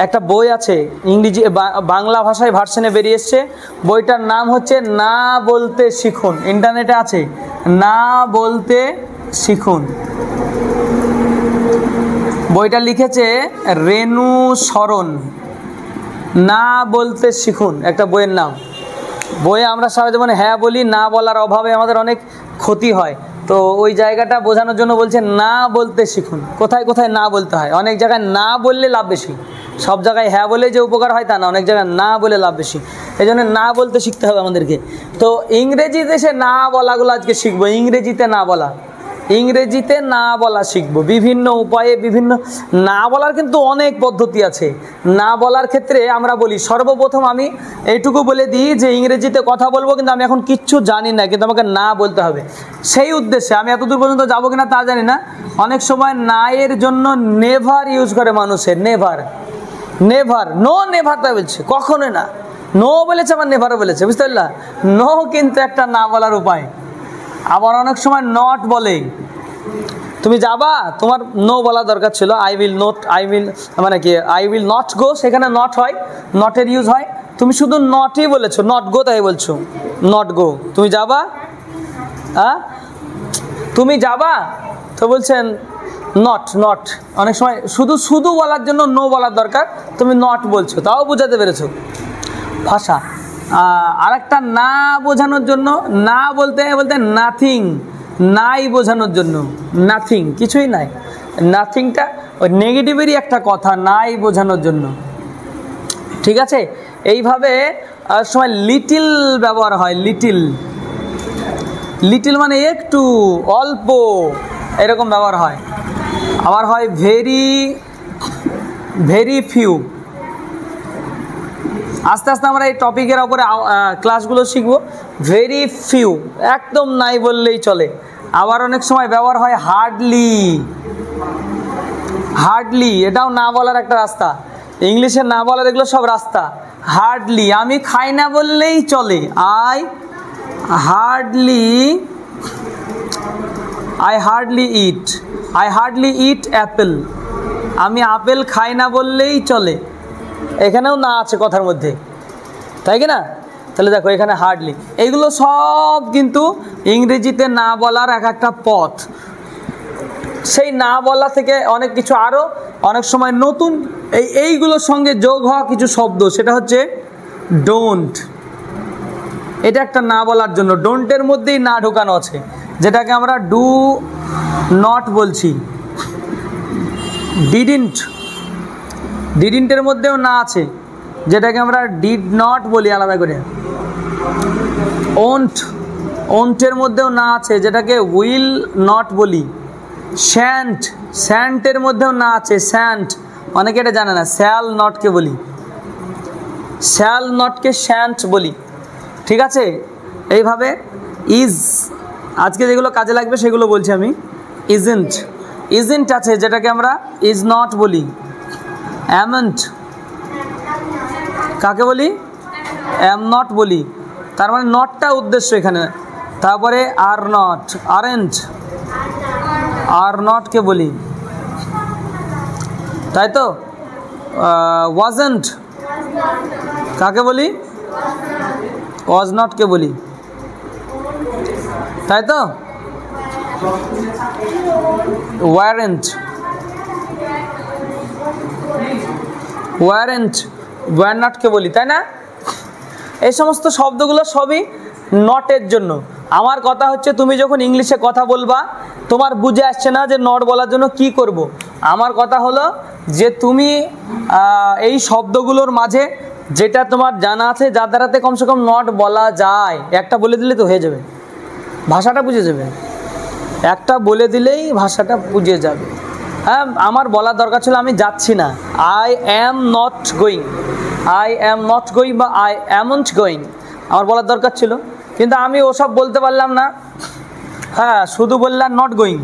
একটা বই আছে ইংরেজি বাংলা ভাষায় ভার্সনে বেরিয়ে এসছে, বইটার নাম হচ্ছে না বলতে শিখুন, ইন্টারনেটে আছে, না বলতে শিখুন। বইটা লিখেছে রেণু শরণ, না বলতে শিখুন একটা বইয়ের নাম। বইয়ে আমরা সারা জীবনে হ্যাঁ বলি, না বলার অভাবে আমাদের অনেক ক্ষতি হয়, তো ওই জায়গাটা বোঝানোর জন্য বলছে না বলতে শিখুন। কোথায় কোথায় না বলতে হয়, অনেক জায়গায় না বললে লাভ বেশি, সব জায়গায় হ্যাঁ বলে যে উপকার হয় তা না, অনেক জায়গায় না বলে লাভ বেশি, এই জন্য না বলতে শিখতে হবে আমাদেরকে। তো ইংরেজিতে সে না বলাগুলো আজকে শিখবো, ইংরেজিতে না বলা, ইংরেজিতে না বলা শিখবো বিভিন্ন উপায়ে। বিভিন্ন না বলার কিন্তু অনেক পদ্ধতি আছে। না বলার ক্ষেত্রে আমরা বলি, সর্বপ্রথম আমি এইটুকু বলে দিই যে ইংরেজিতে কথা বলবো কিন্তু আমি এখন কিচ্ছু জানি না, কিন্তু আমাকে না বলতে হবে। সেই উদ্দেশ্যে আমি এতদূর পর্যন্ত যাবো কিনা তা জানি না, অনেক সময় না এর জন্য নেভার ইউজ করে মানুষের, নেভার, নেভার, নো নেভার তাই বলছে, কখনোই না, নো বলেছে আবার নেভারও বলেছে, বুঝতে পারলা? নো কিন্তু একটা না বলার উপায়। আবার অনেক সময় নট বলে, তুমি যাবা, তোমার নো বলা দরকার ছিল, I will not, I will মানে কি আই উইল নট গো, সেখানে নট হয়, নটের ইউজ হয়, তুমি শুধু নটই বলেছো, নট গো তাই বলছো, নট গো, তুমি যাবা, হ্যাঁ তুমি যাবা, তো বলছেন নট, নট। অনেক সময় শুধু শুধু বলার জন্য নো বলার দরকার, তুমি নট বলছো, তাও বোঝাতে পেরেছো ভাষা। আর একটা না বোঝানোর জন্য, না বলতে বলতে নাথিং, নাই বোঝানোর জন্য, নাথিং, কিছুই নাই, নাথিংটা ওই নেগেটিভেরই একটা কথা, নাই বোঝানোর জন্য, ঠিক আছে? এইভাবে সময় লিটিল ব্যবহার হয়, লিটিল, লিটিল মানে একটু, অল্প, এরকম ব্যবহার হয়। আবার হয় ভেরি, ভেরি ফিউ। আস্তে আস্তে আমরা এই টপিকের ওপরে ক্লাসগুলো শিখবো। ভেরি ফিউ, একদম নাই বললেই চলে। আবার অনেক সময় ব্যবহার হয় হার্ডলি, হার্ডলি, এটাও না বলার একটা রাস্তা। ইংলিশে না বলার এগুলো সব রাস্তা। হার্ডলি, আমি খাই না বললেই চলে, I hardly, I hardly it, I hardly it Apple, আমি আপেল খাই না বললেই চলে, এখানেও না আছে কথার মধ্যে, তাই কি না? তাহলে দেখো এখানে হার্ডলি, এইগুলো সব কিন্তু ইংরেজিতে না বলার এক একটা পথ। সেই না বলা থেকে অনেক কিছু আরও অনেক সময় নতুন এইগুলোর সঙ্গে যোগ হওয়া কিছু শব্দ, সেটা হচ্ছে ডোন্ট। এটা একটা না বলার জন্য, ডোন্টের মধ্যেই না ঢোকানো আছে, যেটাকে আমরা ডু নট বলছি। ডিডন্ট, ডিডন্টের মধ্যেও না আছে, যেটাকে আমরা ডিড নট বলি আলাদা করে। ওন্ট, ওন্টের মধ্যেও না আছে, যেটাকে উইল নট বলি। শ্যান্ট, শ্যান্টের মধ্যেও না আছে, শ্যান্ট, অনেকে এটা জানে না, শ্যাল নটকে বলি, শ্যাল নটকে শ্যান্ট বলি, ঠিক আছে? এইভাবে ইজ, আজকে যেগুলো কাজে লাগবে সেগুলো বলছি আমি। ইজেন্ট, ইজেন্ট আছে, যেটাকে আমরা ইজ নট বলি। অ্যামেন্ট, কাকে বলি? অ্যাম নট বলি, তার মানে নটটা উদ্দেশ্য এখানে। তারপরে আর নট, আরেন্ট, আর নটকে বলি, তাই তো? ওয়াজেন্ট, কাকে বলি? ওয়াজ নটকে বলি, তাই তো? ওয়ারেন্ট, ওয়ারেন্ট, ওয়ার নটকে বলি, তাই না? এই সমস্ত শব্দগুলো সবই নটের জন্য। আমার কথা হচ্ছে, তুমি যখন ইংলিশে কথা বলবা, তোমার বুঝে আসছে না যে নট বলার জন্য কি করব। আমার কথা হলো যে তুমি এই শব্দগুলোর মাঝে যেটা তোমার জানা আছে, যার দ্বারাতে কমসে কম নট বলা যায়, একটা বলে দিলে তো হয়ে যাবে, ভাষাটা বুঝে যাবে। একটা বলে দিলেই ভাষাটা বুঝে যাবে। হ্যাঁ, আমার বলার দরকার ছিল আমি যাচ্ছি না, I am not going, I am not going বা আই অ্যামন্ট গোয়িং, আমার বলার দরকার ছিল, কিন্তু আমি ওসব বলতে পারলাম না। হ্যাঁ, শুধু বললাম not going,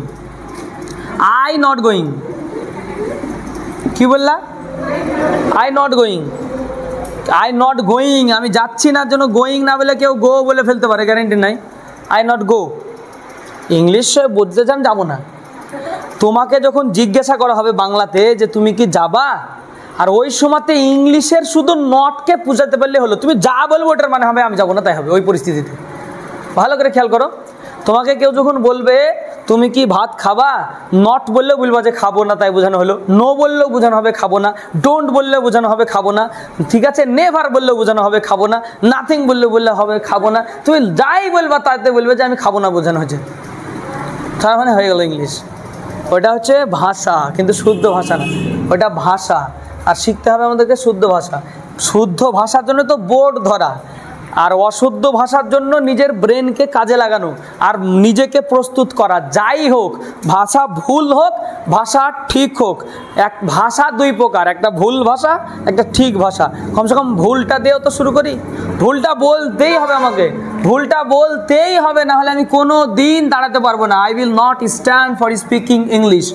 I not going, কি বললা? I not going, I not going, আমি যাচ্ছি না জন্য গোয়িং না বলে কেউ গো বলে ফেলতে পারে, গ্যারেন্টি নাই। আই নট গো, ইংলিশে বুঝতে চান, যাবো না। তোমাকে যখন জিজ্ঞাসা করা হবে বাংলাতে যে তুমি কি যাবা, আর ওই সময়তে ইংলিশের শুধু নটকে বুঝাতে পারলে হলো, তুমি যা বলবো ওটার মানে হবে আমি যাবো না তাই হবে ওই পরিস্থিতিতে। ভালো করে খেয়াল করো, তোমাকে কেউ যখন বলবে তুমি কি ভাত খাবা, নট বললেও বলবা যে খাবো না তাই বোঝানো হলো, নো বললেও বোঝানো হবে খাবো না, ডোন্ট বললেও বোঝানো হবে খাবো না, ঠিক আছে, নেভার বললেও বোঝানো হবে খাবো না, নাথিং বললে হবে খাবো না, তুমি যাই বলবা তাতে বলবে যে আমি খাবো না বোঝানো হচ্ছে, তার মানে হয়ে গেল ইংলিশ। ওটা হচ্ছে ভাষা, কিন্তু শুদ্ধ ভাষা না, ওটা ভাষা। আর শিখতে হবে আমাদেরকে শুদ্ধ ভাষা। শুদ্ধ ভাষার জন্য তো বোর্ড ধরা, আর অশুদ্ধ ভাষার জন্য নিজের ব্রেনকে কাজে লাগানো আর নিজেকে প্রস্তুত করা। যাই হোক, ভাষা ভুল হোক, ভাষা ঠিক হোক, এক ভাষা দুই প্রকার, একটা ভুল ভাষা, একটা ঠিক ভাষা। কমসে কম ভুলটা দিয়েও তো শুরু করি, ভুলটা বলতেই হবে আমাকে, ভুলটা বলতেই হবে, না হলে আমি কোনো দিন দাঁড়াতে পারবো না। I will not stand for speaking English.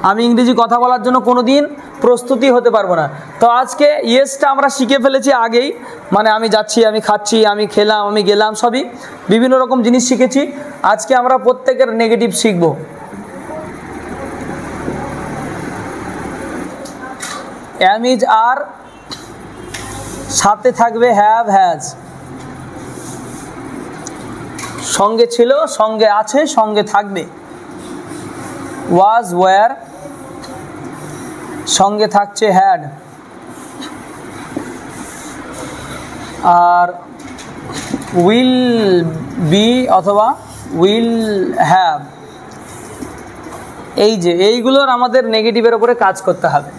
আমি ইংরেজি কথা বলার জন্য কোনো দিন প্রস্তুতি হতে পারবো না। তো আজকে ইয়েসটা আমরা শিখে ফেলেছি আগেই, মানে আমি যাচ্ছি, আমি খাচ্ছি, আমি খেলাম, আমি গেলাম, সবই বিভিন্ন রকম জিনিস শিখেছি। আজকে আমরা প্রত্যেকের নেগেটিভ শিখব। অ্যাম ইজ আর, সাথে থাকবে হ্যাভ হ্যাজ, সঙ্গে ছিল, সঙ্গে আছে, সঙ্গে থাকবে। ওয়াজ ওয়্যার, সঙ্গে থাকছে হ্যাড। আর উইল বি অথবা উইল হ্যাভ, এই যে এইগুলোর আমাদের নেগেটিভের উপরে কাজ করতে হবে।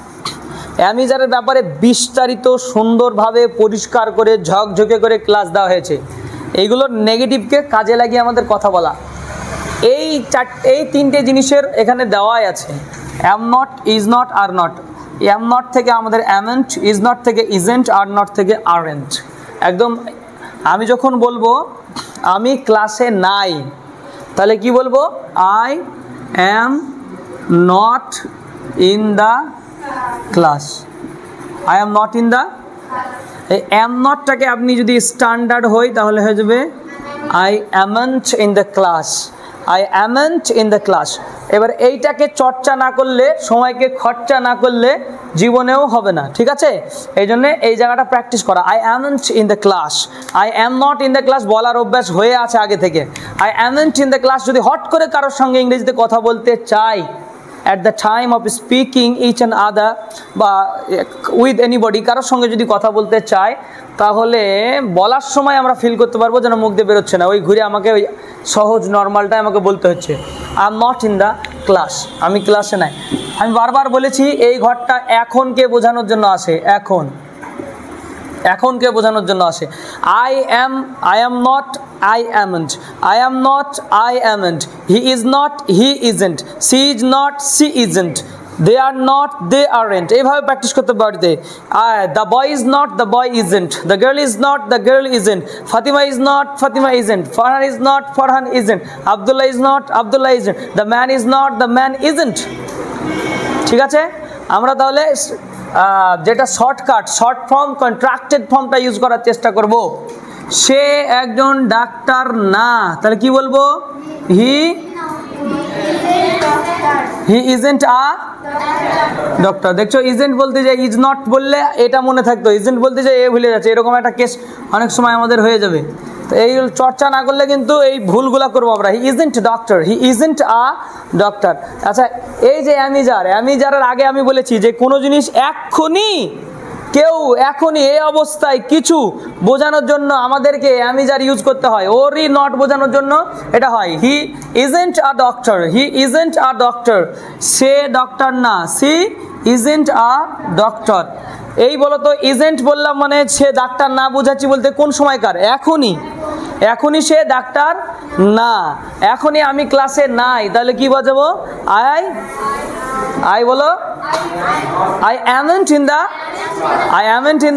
অ্যামিজারের ব্যাপারে বিস্তারিত সুন্দরভাবে পরিষ্কার করে ঝকঝকে করে ক্লাস দেওয়া হয়েছে। এইগুলোর নেগেটিভকে কাজে লাগিয়ে আমাদের কথা বলা, এই তিনটে জিনিসের এখানে দেওয়াই আছে। Am not, is not, are not. Am not থেকে আমাদের অ্যামেন্ট, ইজ নট থেকে ইজেন্ট, আর নট থেকে আরেন্ট। একদম আমি যখন বলবো আমি ক্লাসে নাই, তাহলে কি বলবো? I am not in the class. I am not in the, এই অ্যাম নটটাকে আপনি যদি স্ট্যান্ডার্ড হই তাহলে হয়ে যাবে I amn't in the class. I amn't in the class. এবার এইটাকে চর্চা না করলে, সময়কে খরচা না করলে জীবনেও হবে না, ঠিক আছে? এই জন্যে এই জায়গাটা প্র্যাকটিস করা। I amn't in the class, I am not in the class বলার অভ্যাস হয়ে আছে আগে থেকে। I amn't in the class যদি হট করে কারোর সঙ্গে ইংরেজিতে কথা বলতে চাই, at the time of speaking each and other বা with anybody, কারোর সঙ্গে যদি কথা বলতে চাই, তাহলে বলার সময় আমরা ফিল করতে পারবো যেন মুখ দিয়ে বেরোচ্ছে না, ওই ঘুরে আমাকে ওই সহজ নর্মালটাই আমাকে বলতে হচ্ছে I am not in the class, আমি ক্লাসে নাই। আমি বারবার বলেছি এই ঘরটা এখনকে বোঝানোর জন্য আসে, এখনকে বোঝানোর জন্য আসে। I am not, I amn't, I am not, I amn't, he is not, he isn't, she is not, she isn't, they are not, they aren't। এইভাবে প্র্যাকটিস করতে বাড়িতে। The boy is not, the boy isn't, the girl is not, the girl isn't, Fatima is not, Fatima isn't, Farhan is not, Farhan isn't, Abdullah is not, Abdullah isn't, the man is not, the man isn't। ঠিক আছে? আমরা তাহলে যেটা shortcut, short form, contracted ফর্মটা use করার চেষ্টা করব। সে একজন ডাক্তার না, তাহলে কি বলবো? হি ইজেন্ট আ ডক্টর। দেখছো, ইজেন্ট বলতে যে ইজ নট বললে এটা মনে থাকতো, ইজেন্ট বলতে যে এ ভুলে যাচ্ছে, এরকম একটা কেস অনেক সময় আমাদের হয়ে যাবে। তো এই চর্চা না করলে কিন্তু এই ভুলগুলা করবো আমরা। He isn't doctor, he isn't a doctor. আচ্ছা, এই যে অ্যামিজারের আগে আমি বলেছি যে কোনো জিনিস এখনই এই অবস্থায় কিছু বোঝানোর জন্য আমাদেরকে অ্যামিজার ইউজ করতে হয়। ওরই নট বোঝানোর জন্য এটা হয়। He isn't a doctor, he isn't a doctor, সে ডক্টর না, সি ইজেন্ট আ ডক্টর। এই বলো তো, ইজেন্ট বললাম মানে সে ডাক্তার না বোঝাচ্ছি বলতে কোন সময়কার? এখনই সে ডাক্তার না, এখনই আমি ক্লাসে নাই, তাহলে কি বোঝাবো? আই বলো, আই অ্যামেন্ট ইন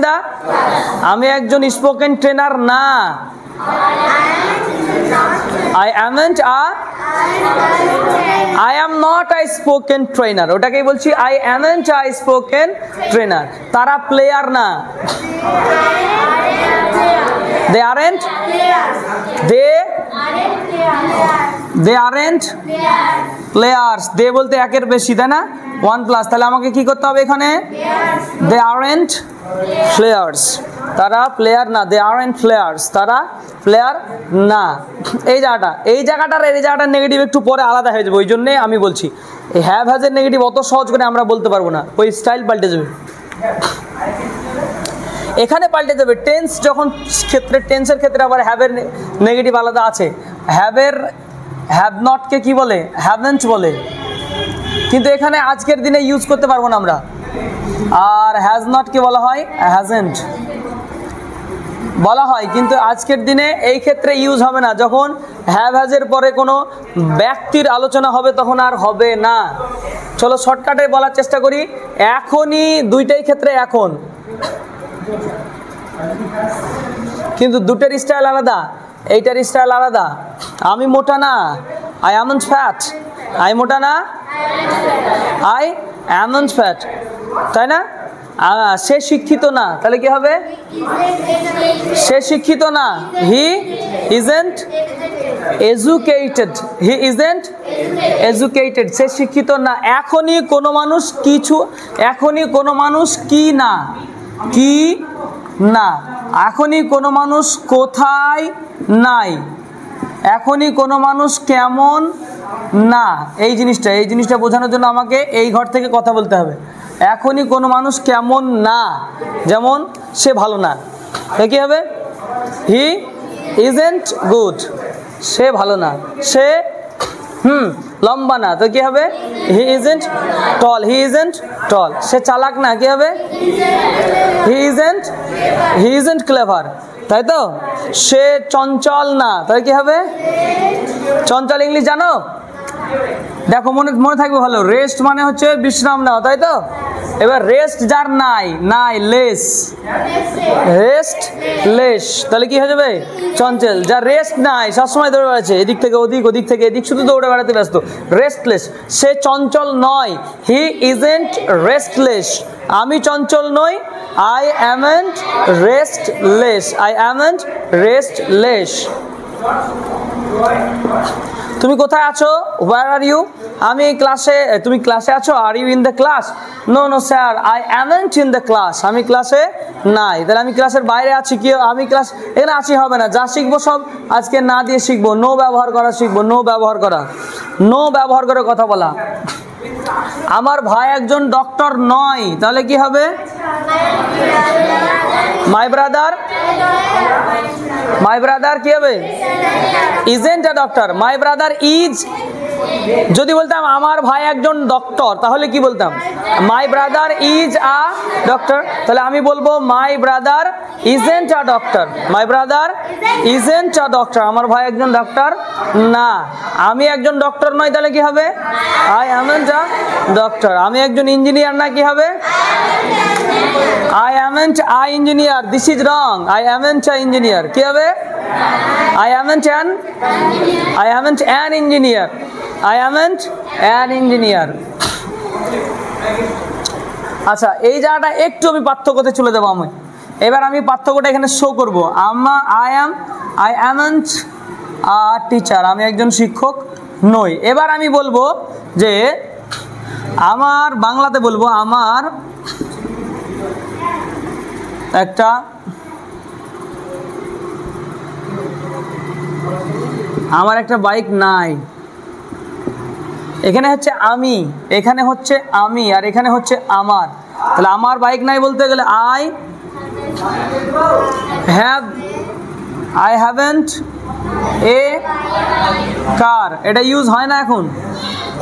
দ্য, আমি একজন স্পোকেন ট্রেনার না, I am not a spoken trainer, ওটাকেই বলছি I amn't a spoken trainer। তারা প্লেয়ার না, they aren't, they they aren't players. They বলতে একের বেশি, তাই না? 1+, তাহলে আমাকে কি করতে হবে এখানে? দে আরেন্ট প্লেয়ার্স, তারা প্লেয়ার না। দে আরেন্ট প্লেয়ার্স, তারা প্লেয়ার না। এই জায়গাটার নেগেটিভ একটু পরে আলাদা হয়ে যাবে, ওই জন্যে আমি বলছি এই হ্যাভ হ্যাজের নেগেটিভ অত সহজ করে আমরা বলতে পারবো না, ওই স্টাইল পাল্টে যাবে, এখানে পাল্টে যাবে। টেন্স যখন ক্ষেত্রে, টেন্সের ক্ষেত্রে আবার হ্যাভের নেগেটিভ আলাদা আছে। হ্যাভ নটকে কি বলে? হ্যাভেন্ট বলে, কিন্তু এখানে আজকের দিনে ইউজ করতে পারবো না আমরা। আর হ্যাজ নটকে বলা হয় হ্যাজেন্ট বলা হয়, কিন্তু আজকের দিনে এই ক্ষেত্রে ইউজ হবে না। যখন হ্যাভ হ্যাজের পরে কোনো ব্যক্তির আলোচনা হবে তখন আর হবে না। চলো শর্টকাটে বলার চেষ্টা করি। এখনই দুইটাই ক্ষেত্রে এখন, কিন্তু দুটোর স্টাইল আলাদা, এইটার স্টাইল আলাদা। আমি মোটা না, আই অ্যামন্ট ফ্যাট। আই মোটা না, আই অ্যামন্ট ফ্যাট, তাই না? সে শিক্ষিত না, তাহলে কি হবে? সে শিক্ষিত না, he isn't educated. He isn't educated, সে শিক্ষিত না। এখনই কোনো মানুষ কিছু, এখনই কোনো মানুষ কি না, কি না। এখনই কোনো মানুষ কোথায় নাই, এখনই কোনো মানুষ কেমন না। এই জিনিসটা বোঝানোর জন্য আমাকে এই ঘর থেকে কথা বলতে হবে। এখনই কোনো মানুষ কেমন না, যেমন সে ভালো না, কি হবে? হি ইজেন্ট গুড, সে ভালো না। সে লম্বা না, তো কি হবে? হি ইজেন্ট টল, হি ইজেন্ট টল। সে চালাক না, কি হবে? হি ইজেন্ট ক্লেভার, তাই তো? সে চঞ্চল না, তাই কি হবে? চঞ্চল ইংলিশ জানো? দেখো মনে থাকবে ভালো, রেস্ট মানে হচ্ছে বিশ্রাম নাও, তাই তো? এবার রেস্ট যার নাই লেস, রেস্ট লেস, তাহলে কি হয়ে যাবে? চঞ্চল। যার রেস্ট নাই, সবসময় দৌড়ে বেড়াচ্ছে, এদিক থেকে ওদিক, ওদিক থেকে এদিক, শুধু দৌড়ে বেড়াতে ব্যস্ত, রেস্টলেস। সে চঞ্চল নয়, হি ইজেন্ট রেস্টলেস। আমি চঞ্চল নই, I amn't restless, I amn't restless. তুমি কোথায় আছো? Where are you? আমি ক্লাসে। তুমি ক্লাসে আছো? Are you in the class? No sir, I amn't in the class, আমি ক্লাসে নাই। তাহলে আমি ক্লাসের বাইরে আছি, কি? আমি ক্লাস এখানে আছি হবে না, যা শিখবো সব আজকে না দিয়ে শিখবো। নো ব্যবহার করা শিখবো, নো ব্যবহার করা, নো ব্যবহার করে কথা বলা। আমার ভাই একজন ডক্টর নয়, তাহলে কি হবে? মাই ব্রাদার কি হবে? Isn't a doctor. My brother is, যদি বলতাম আমার ভাই একজন ডক্টর, তাহলে কি বলতাম? My brother is a doctor. তাহলে আমি বলবো my brother isn't a doctor, my brother isn't a doctor. আমার ভাই একজন ডক্টর না। আমি একজন ডক্টর নয়, তাহলে কি হবে? I amn't a doctor. আমি একজন ইঞ্জিনিয়ার না, কি হবে? I amn't a engineer. This is wrong. I amn't a engineer. কি হবে? I amn't an engineer. I amn't an engineer. আচ্ছা, এই জায়গাটা একটু আমি পার্থক্যতে চলে যাবো। এবার আমি পার্থক্যটা এখানে শো করবো। I amn't a teacher. আমি একজন শিক্ষক নই। এবার আমি বলবো যে আমার, বাংলাতে বলবো আমার একটা বাইক নাই। এখানে হচ্ছে আমি, এখানে হচ্ছে আমি, আর এখানে হচ্ছে আমার। তাহলে আমার বাইক নাই বলতে গেলে I haven't a car, এটা ইউজ হয় না এখন,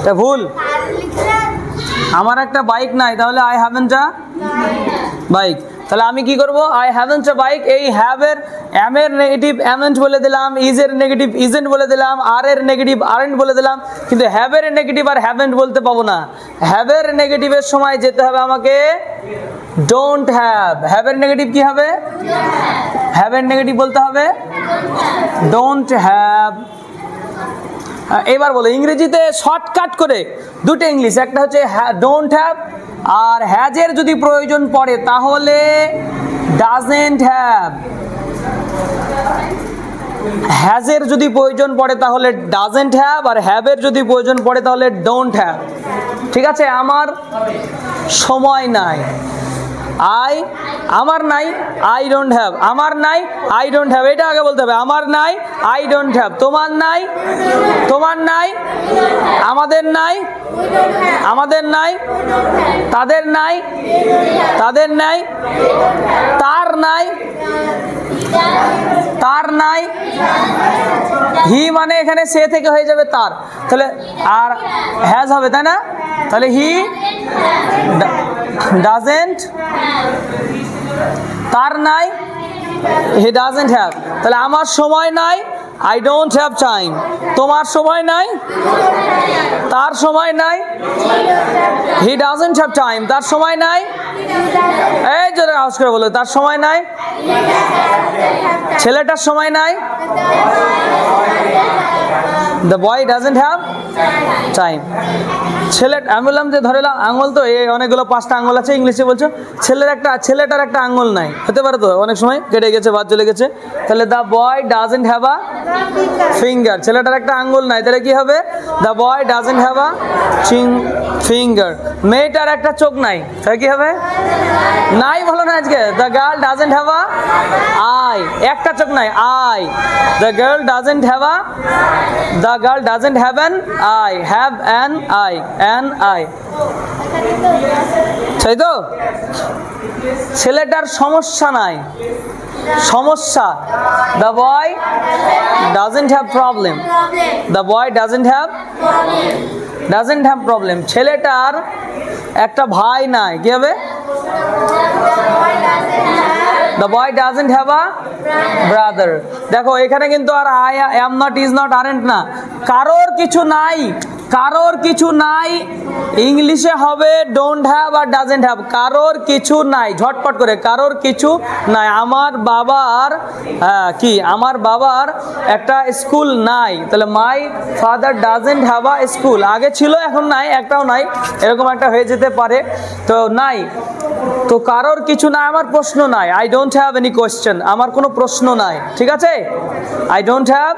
এটা ভুল। আমার একটা বাইক নাই, তাহলে I haven't a বাইক। তাহলে আমি কি করব? I haven't a bike. এই হ্যাভের, অ্যামের নেগেটিভ অ্যামেন্ট বলে দিলাম, ইজের নেগেটিভ ইজেন্ট বলে দিলাম, আর এর নেগেটিভ আরেন্ট বলে দিলাম, কিন্তু হ্যাভের নেগেটিভ আর হ্যাভেন্ট বলতে পাবো না। হ্যাভের নেগেটিভের সময় যেতে হবে আমাকে ডোন্ট হ্যাভ। হ্যাভের নেগেটিভ কি হবে? হ্যাভের নেগেটিভ বলতে হবে ডোন্ট হ্যাভ। এবার বলো ইংরেজিতে শর্টকাট করে দুটো ইংলিশ, একটা হচ্ছে ডোন্ট হ্যাভ, আর হ্যাজের যদি প্রয়োজন পড়ে তাহলে ডাজেন্ট হ্যাভ। হ্যাজের যদি প্রয়োজন পড়ে তাহলে ডাজেন্ট হ্যাভ, আর হ্যাভের যদি প্রয়োজন পড়ে তাহলে ডোন্ট হ্যাভ। ঠিক আছে, আমার সময় নাই, আমার নাই, আই ডোন্ট হ্যাভ। আমার নাই, আই ডোন্ট হ্যাভ, এটা আগে বলতে হবে। আমার নাই, আই ডোন্ট হ্যাভ। তোমার নাই, তোমার নাই। আমাদের নাই, আমাদের নাই। তাদের নাই, তাদের নাই। তার নাই, তার নাই। হি মানে এখানে সে থেকে হয়ে যাবে তার, তাহলে আর হ্যাজ হবে, তাই না? তাহলে হি ডাজেন্ট, তার নাই, হি ডাজেন্ট হ্যাভ। তাহলে আমার সময় নাই, আই ডোন্ট হ্যাভ টাইম। তোমার সময় নাই, তার সময় নাই, হি ডাজেন্ট হ্যাভ টাইম। তার সময় নাই, এই জোরে আওয়াজ করে বলো, তার সময় নাই। ছেলেটার সময় নাই, the boy doesn't have time. ছেলে, আমি বললাম যে ধরে আঙুল তো এই অনেকগুলো 5টা আঙুল আছে, ইংলিশে বলছো ছেলেটার একটা আঙুল নাই, হতে পারে তো অনেক সময় কেটে গেছে, বাদ চলে গেছে। তাহলে the boy doesn't have a finger. ছেলেটার একটা আঙুল নাই, তাহলে কি হবে? The boy doesn't have a finger. মেয়েটার একটা চোখ নাই, তাহলে কি হবে? নাই বলো না আজকে। The girl doesn't have a I. একটা চোখ নাই, I. The girl doesn't have a, the girl doesn't have an I, have an I, an I. তাই তো? ছেলেটার সমস্যা নাই, সমস্যা। The boy doesn't have problem, the boy doesn't have problem. ছেলেটার একটা ভাই নাই, কি হবে? The boy doesn't have a brother. দেখো এখানে কিন্তু আর I am not, is not, aren't না, কারোর কিছু নাই, কারোর কিছু নাই। ইংলিশে হবে ডোন্ট হ্যাভ আর ডাজেন্ট হ্যাভ। কারোর কিছু নাই, ঝটপট করে, কারোর কিছু নাই। আমার বাবার কি, আমার বাবার একটা স্কুল নাই, তাহলে my father doesn't have a school. আগে ছিল, এখন নাই, একটাও নাই, এরকম একটা হয়ে যেতে পারে। তো নাই, তো কারোর কিছু নাই। আমার প্রশ্ন নাই, I don't have any question. আমার কোনো প্রশ্ন নাই, ঠিক আছে? I don't have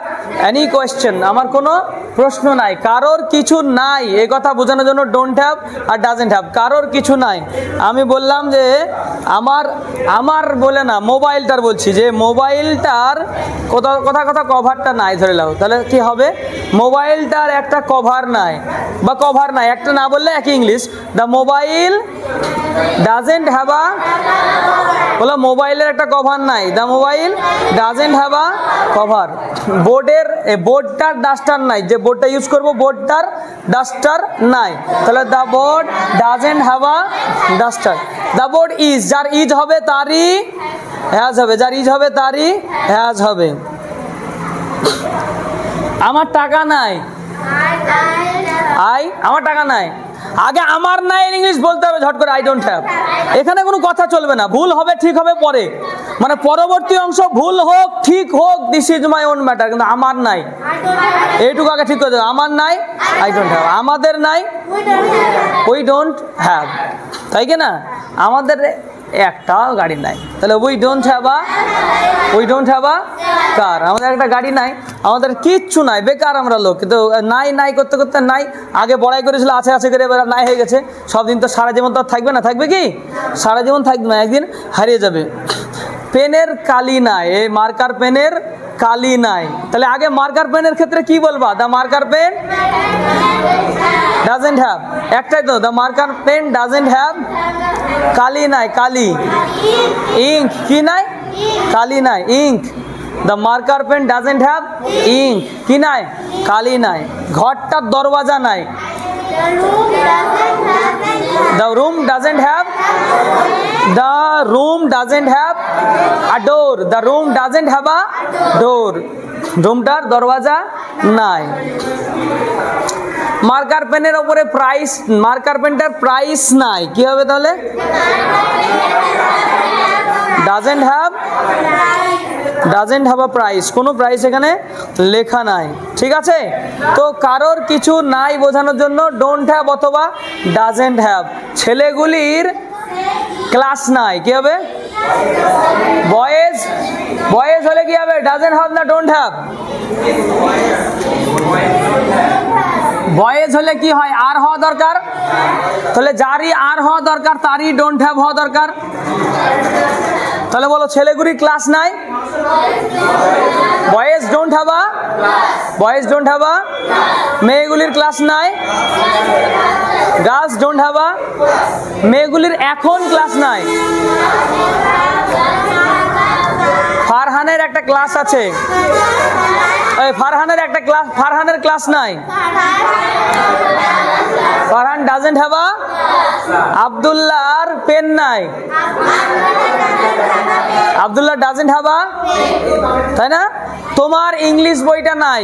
any question, আমার কোনো প্রশ্ন নাই। কারোর কিছু নাই, এই কথা বোঝানোর জন্য ডোন্ট হ্যাভ আর ডাজেন্ট হ্যাভ। কারোর কিছু নাই। আমি বললাম যে আমার বলে না, মোবাইলটার বলছি, যে মোবাইলটার কোথা কভারটা নাই ধরে নাও, তাহলে কি হবে? মোবাইলটার একটা কভার নাই, বা কভার নাই, একটা না বললে একই English. The mobile doesn't have a, বলো মোবাইলের একটা কভার নাই, the mobile doesn't have a cover. বোর্ডটার ডাস্টার নাই, যে বোর্ডটা ইউজ করবো বোর্ডটার ডাস্টার নাই, তাহলে the board doesn't have a duster. The board is, যার ইজ হবে তারই হ্যাজ হবে, যার ইজ হবে তারই হ্যাজ হবে। আমার টাকা নাই, আমার টাকা নাই। আগে আমার নাই ইংলিশ বলতে হবে ঝট করে, আই ডোন্ট হ্যাভ। এখানে কোনো কথা চলবে না, ভুল হবে ঠিক হবে পরে, মানে পরবর্তী অংশ ভুল হোক ঠিক হোক, this is my own matter, কিন্তু আমার নাই এইটুকু আগে ঠিক করে দেবে। আমার নাই, আই ডোন্ট হ্যাভ। আমাদের নাই, উই ডোন্ট হ্যাভ, তাই কি না? আমাদের একটাও গাড়ি নাই, তাহলে উই ডোন্ট হ্যাভ আ কার। আমাদের একটা গাড়ি নাই, আমাদের কিচ্ছু নাই, বেকার আমরা লোক। কিন্তু নাই করতে করতে নাই, আগে বড়াই করেছিল আছে করে, এবার নাই হয়ে গেছে। সব দিন তো সারা জীবন তো থাকবে না, থাকবে কি? সারা জীবন থাকবে না, একদিন হারিয়ে যাবে। পেনের কালি নাই, এই মার্কার পেনের কালি নাই, তাহলে আগে মার্কার পেনের ক্ষেত্রে কি বলবা? The marker pen doesn't have, একটাই তো, the marker pen doesn't have কালি নাই, কালি। ইঙ্ক কি নাই? কালি নাই, ink. The marker pen doesn't have ink, কি নাই? কালি নাই। ঘরটার দরওয়াজা নাই, the room doesn't have a door, the room doesn't have a door, রুমটার দরওয়াজা নাই। মার্কার পেনের উপরে প্রাইস, মার্কার পেনটার প্রাইস নাই, কি হবে তাহলে? doesn't have a price, কোনো প্রাইস এখানে লেখা নাই, ঠিক আছে? তো কারোর কিছু নাই বোঝানোর জন্য ডোন্ট হ্যাভ অথবা ডাজেন্ট হ্যাভ। ছেলেগুলির ক্লাস নাই, কি হবে? বয়েজ, বয়েজ হলে কি হবে? ডাজেন্ট হ্যাভ না ডোন্ট হ্যাভ? বয়েজ হলে কি হয়? আর হওয়া দরকার। তাহলে যারই আর হওয়া দরকার তারই ডোন্ট হ্যাভ হওয়া দরকার। তাহলে বলো ছেলেগুলির ক্লাস নাই, boys don't have a, boys don't have a. মেয়েগুলির ক্লাস নাই, গার্লস ডোন্ট হ্যাভ আ। মেয়েগুলির এখন ক্লাস নাই। ফারহানের একটা ক্লাস আছে, ফারহানের একটা ক্লাস, ফারহানের ক্লাস নাই। Farhan doesn't have a. আব্দুল্লাহর পেন নাই, আব্দুল্লাহ ডাজেন্ট হ্যাভ আ, তাই না? তোমার ইংলিশ বইটা নাই,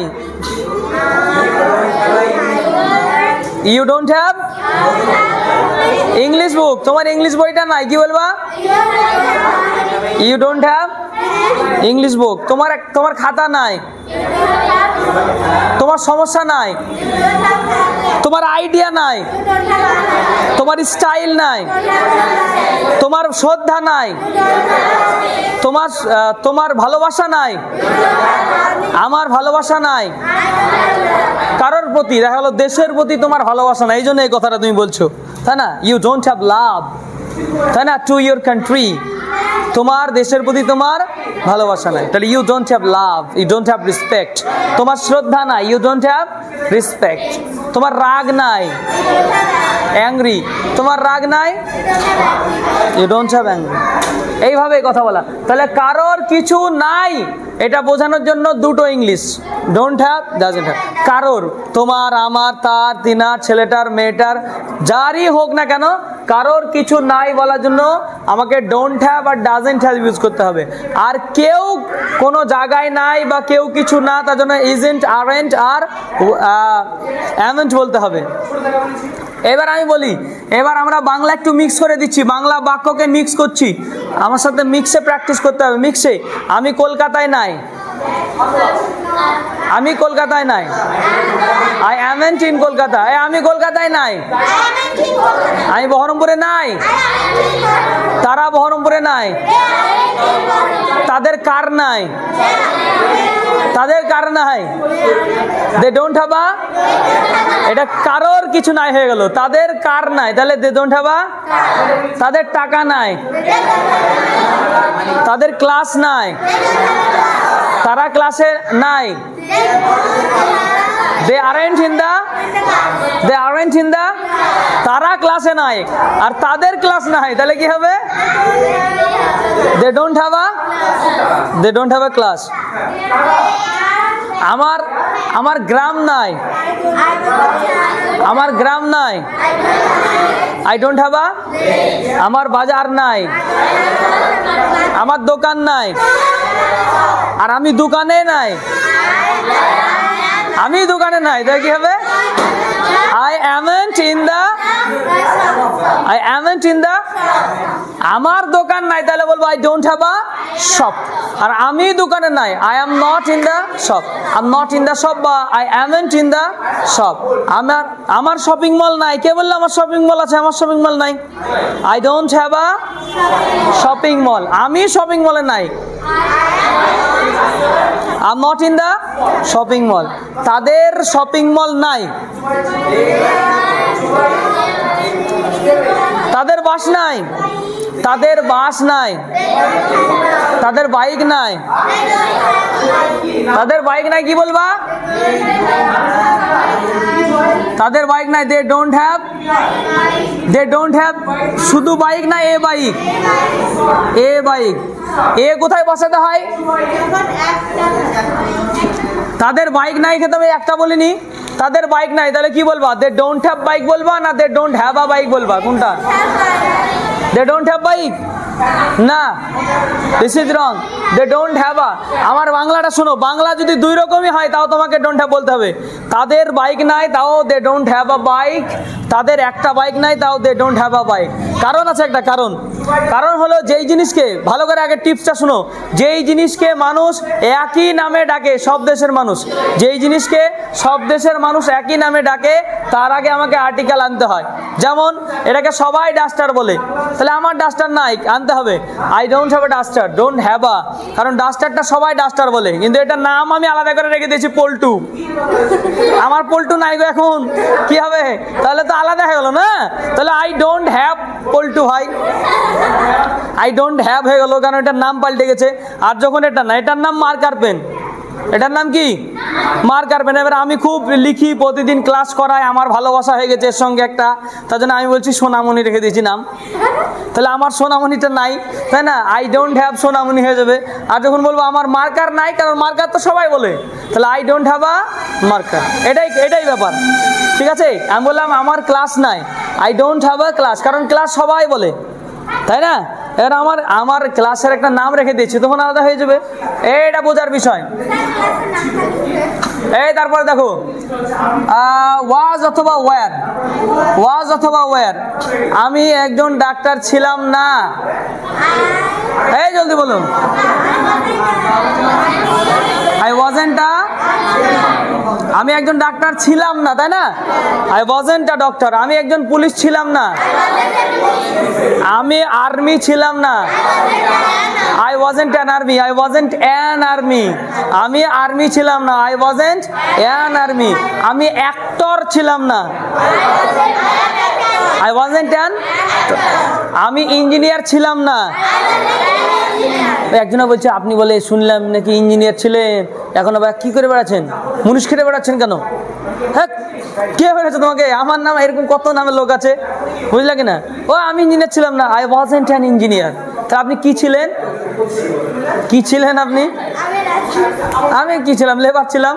you don't have English book. তোমার ইংলিশ বইটা নাই, কি বলবা? You don't have English book. তোমার খাতা নাই, তোমার সমস্যা নাই, তোমার আইডিয়া নাই, তোমার স্টাইল নাই, তোমার শ্রদ্ধা নাই, তোমার ভালোবাসা নাই, আমার ভালোবাসা নাই কারোর প্রতি। দেখা গেলো দেশের প্রতি তোমার ভালোবাসা নাই, এই জন্য এই কথাটা তুমি বলছো, তাই না? ইউ ডোন্ট হ্যাভ লাভ, তাই না? টু ইউর কান্ট্রি, তোমার দেশের প্রতি তোমার ভালোবাসা নাই। তাহলে you don't have love, you don't have respect. তোমার শ্রদ্ধা নাই, ইউ ডোন্ট হ্যাভ রেসপেক্ট। তোমার রাগ নাই, অ্যাংরি, তোমার রাগ নাই, ইউ ডোন্ট হ্যাভ অ্যাংরি। এইভাবে কথা বলা। তাহলে কারোর কিছু নাই এটা বোঝানোর জন্য দুটো English, don't have, doesn't have. কারোর, তোমার, আমার, তার, তিনার, ছেলেটার, মেয়েটার, যারই হোক না কেন, কারোর কিছু নাই বলার জন্য আমাকে ডোন্ট হ্যাভ আর ডাজন্ট হ্যাভ ইউজ করতে হবে। আর কেউ কোনো জায়গায় নাই বা কেউ কিছু না, তার জন্য ইজন্ট, আরেন্ট আর অ্যামেন্ট বলতে হবে। এবার আমি বলি, এবার আমরা বাংলা একটু মিক্স করে দিচ্ছি, বাংলা বাক্যকে মিক্স করছি। আমার সাথে মিক্সে প্র্যাকটিস করতে হবে। মিক্সে, আমি কলকাতায় নাই, আমি কলকাতায় নাই, আই অ্যামেন্ট ইন কলকাতা। আমি কলকাতায় নাই, আমি বহরমপুরে নাই, তারা বহরমপুরে নাই, তাদের কার নাই, তাদের কার নাই, দে ডোন্ট হ্যাভ আ। এটা কারোর কিছু নাই হয়ে গেল, তাদের কার নাই, তাহলে দে ডোন্ট হ্যাভ আ। তাদের টাকা নাই, তাদের ক্লাস নাই, তারা ক্লাসে নাই, they aren't in the, they aren't in the. তারা ক্লাসে নাই আর তাদের ক্লাস নাই, তাহলে কি হবে? They don't have a, they don't have a class. আমার গ্রাম নাই, আমার গ্রাম নাই, আই ডোন্ট হ্যাভ আ। আমার বাজার নাই, আমার দোকান নাই, আর আমি দোকানে নাই, আমি দোকানে নাই, তাই কি হবে? I amn't in the, I amn't in the. আমার দোকান নাই, তাহলে বলবো I don't have a shop. আর আমি দোকানে নাই, I am not in the shop, I am not in the shop, বা I amn't in the shop. আমার শপিং মল নাই, কে বললো আমার শপিং মল আছে? আমার শপিং মল নাই, I don't have a shopping mall. আমি শপিং মলে নাই, I am not in the shopping mall. তাদের শপিং মল নাই, তাদের বাস নাই, তাদের বাস নাই, তাদের বাইক নাই, তাদের বাইক নাই, কি বলবা? তাদের বাইক নাই, they don't have, they don't have. শুধু বাইক না, এ বাইক, এ বাইক। এ কোথায় বসাতে হয়? তাদের বাইক নাই, খেতে আমি একটা বলিনি, তাদের বাইক নাই, তাহলে কি বলবা? দে ডোন্ট হ্যাভ বাইক বলবা না they don't have a bike বলবা? কোনটা? দে ডোন্ট হ্যাভ বাইক না, this is wrong. They don't have a. আমার বাংলাটা শোনো, বাংলা যদি দুই রকমই হয় তাও তোমাকে ডোন্ট হ্যাভ বলতে হবে। তাদের বাইক নাই, তাও they don't have a bike. তাদের একটা বাইক নাই, তাও they don't have a bike. কারণ আছে একটা, কারণ, কারণ হলো যেই জিনিসকে, ভালো করে আগে টিপসটা শুনো, যেই জিনিসকে মানুষ একই নামে ডাকে, সব দেশের মানুষ, যেই জিনিসকে সব দেশের মানুষ একই নামে ডাকে, তার আগে আমাকে আর্টিকেল আনতে হয়। যেমন এটাকে সবাই ডাস্টার বলে, তাহলে আমার ডাস্টার নাই, জানতে হবে। I don't have a duster, don't have আ, কারণ ডাস্টারটা সবাই ডাস্টার বলে, কিন্তু এটার নাম আমি আলাদা করে রেখে দিয়েছি পল্টু। আমার পল্টু নাই গো এখন, কি হবে? তাহলে তো আলাদা হয়ে গেল না? তাহলে আই ডোন্ট হ্যাভ পল্টু ভাই, আই ডোন্ট হ্যাভ হয়ে গেল, কারণ এটার নাম পাল্টে গেছে। আর যখন এটা না, এটার নাম মার্কার পেন, এটার নাম কি? Marker pen. এবার আমি খুব লিখি, প্রতিদিন ক্লাস করাই, আমার ভালোবাসা হয়ে গেছে এর সঙ্গে একটা, তার জন্য আমি বলছি সোনামণি রেখে দিয়েছি নাম। তাহলে আমার সোনামণিটা নাই, তাই না? আই ডোন্ট হ্যাভ সোনামণি হয়ে যাবে। আর যখন বলবো আমার মার্কার নাই, কারণ মার্কার তো সবাই বলে, তাহলে I don't have a marker. এটাই ব্যাপার, ঠিক আছে? আমি বললাম আমার ক্লাস নাই, I don't have a class, কারণ ক্লাস সবাই বলে, তাই না? এবার আমার ক্লাসের একটা নাম রেখে দিয়েছি, তখন আলাদা হয়ে যাবে। এটা বোঝার বিষয়। এই তারপরে দেখো ওয়াজ অথবা ওয়্যার, ওয়াজ অথবা ওয়্যার। আমি একজন ডাক্তার ছিলাম না। এই জলদি বলুন। আই ওয়াজন্ট আ, আমি একজন ডাক্তার ছিলাম না, তাই না? I wasn't a doctor. আমি একজন পুলিশ ছিলাম না, আমি আর্মি ছিলাম না। I wasn't an army, I wasn't an army. আমি আর্মি ছিলাম না, আই ওয়াজন্ট অ্যান আর্মি। আমি অ্যাক্টর ছিলাম না, আই ওয়াজন্ট অ্যান। আমি ইঞ্জিনিয়ার ছিলাম না। একজনে বলছে আপনি বলে শুনলাম নাকি ইঞ্জিনিয়ার ছিলেন, এখন আবার কি করে বেড়াচ্ছেন, মুনিশ খেটে বেড়াচ্ছেন কেন? হ্যাঁ, কে বেড়াচ্ছে তোমাকে? আমার নাম এরকম কত নামের লোক আছে, বুঝলে কি না? ও আমি ইঞ্জিনিয়ার ছিলাম না, আই ওয়াজন্ট অ্যান ইঞ্জিনিয়ার। তা আপনি কি ছিলেন? কি ছিলেন আপনি? আমি কি ছিলাম? লেবার ছিলাম।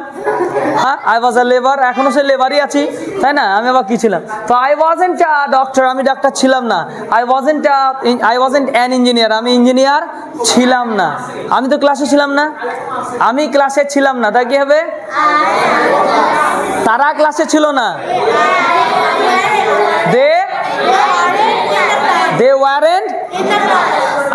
হ্যাঁ, আই ওয়াজ আ লেবার, এখনো সে লেবারই আছি, তাই না? আমি আবার কি ছিলাম? তো আই ওয়াজন্ট আ ডক্টর, আমি ডাক্তার ছিলাম না। আই ওয়াজন্ট অ্যান ইঞ্জিনিয়ার, আমি ইঞ্জিনিয়ার ছিলাম না। আমি তো ক্লাসে ছিলাম না, আমি ক্লাসে ছিলাম না, তাই কি হবে? তারা ক্লাসে ছিল না, দে ওয়ারেন্ট।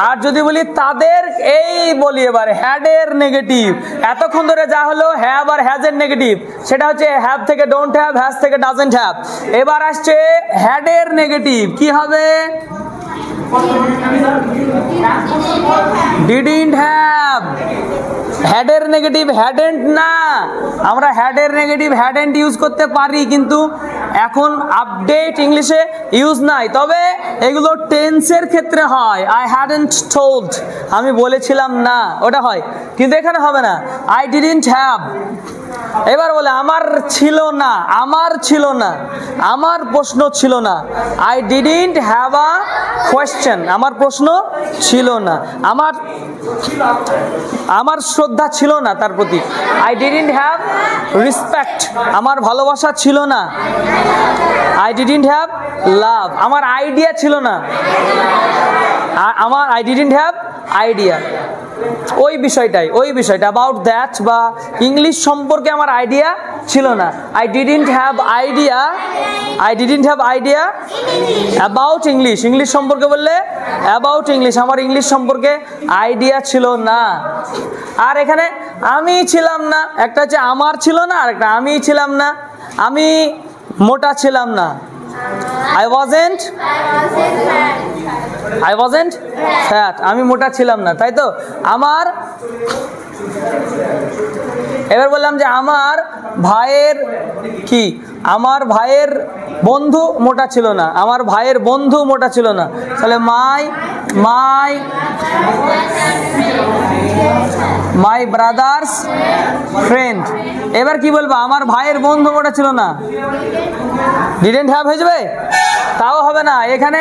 আর যদি বলি তাদের, এই বলি এবার হ্যাডের নেগেটিভ। এতক্ষণ ধরে যা হলো হ্যাভ আর হ্যাজের নেগেটিভ, সেটা হচ্ছে হ্যাভ থেকে ডোন্ট হ্যাভ, হ্যাজ থেকে ডাজন্ট হ্যাভ। এবার আসছে হ্যাডের নেগেটিভ, কি হবে? Didn't have. হ্যাডের নেগেটিভ হ্যাডেন্ট না। আমরা হ্যাডের নেগেটিভ হ্যাডেন্ট ইউজ করতে পারি, কিন্তু এখন আপডেট ইংলিশে ইউজ নাই। তবে এগুলো টেন্সের ক্ষেত্রে হয়। আই হ্যাডন্ট টোল্ড, আমি বলেছিলাম না, ওটা হয়, কিন্তু এখানে হবে না। I didn't have. এবার বলে আমার ছিল না, আমার ছিল না, আমার প্রশ্ন ছিল না। I didn't have a question, আমার প্রশ্ন ছিল না, আমার শ্রদ্ধা ছিল না তার প্রতি। আই ডিডন্ট হ্যাভ রেসপেক্ট, আমার ভালোবাসা ছিল না। আই ডিডন্ট হ্যাভ লাভ, আমার আইডিয়া ছিল না। I didn't have idea. ওই বিষয়টা অ্যাবাউট দ্যাট, বা ইংলিশ সম্পর্কে আমার আইডিয়া ছিল না। I didn't have idea about English, English সম্পর্কে বললে অ্যাবাউট ইংলিশ, আমার ইংলিশ সম্পর্কে আইডিয়া ছিল না। আর এখানে আমি ছিলাম না, একটা হচ্ছে আমার ছিল না, আর একটা আমি ছিলাম না। আমি মোটা ছিলাম না, I wasn't fat, আমি মোটা ছিলাম না, তাই তো? এবার বললাম যে আমার ভাইয়ের কি, আমার ভাইয়ের বন্ধু মোটা ছিল না, আমার ভাইয়ের বন্ধু মোটা ছিল না। তাহলে মাই ব্রাদার্স ফ্রেন্ড। এবার কি বলবো? আমার ভাইয়ের বন্ধু মোটা ছিল না, ডিডন্ট হ্যাভ হয়ে যাবে? তাও হবে না। এখানে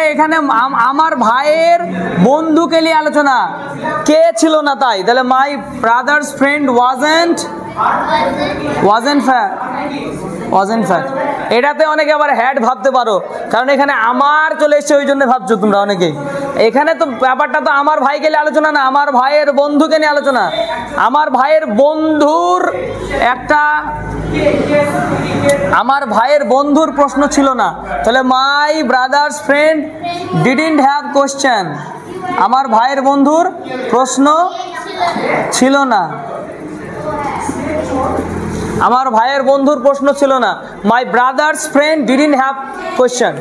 আমার ভাইয়ের বন্ধুকে নিয়ে আলোচনা, কে ছিল না তাই। তাহলে my brother's friend wasn't fat। এটাতে অনেকে আবার হ্যাড ভাবতে পারো, কারণ এখানে আমার চলে এসছে, ওই জন্য ভাবছো তোমরা অনেকেই। এখানে তো ব্যাপারটা তো আমার ভাইকে নিয়ে আলোচনা না, আমার ভাইয়ের বন্ধুকে নিয়ে আলোচনা। আমার ভাইয়ের বন্ধুর প্রশ্ন ছিল না। তাহলে my brother's friend didn't have question, আমার ভাইয়ের বন্ধুর প্রশ্ন ছিল না, আমার ভাইয়ের বন্ধুর প্রশ্ন ছিল না। My brother's friend didn't have question.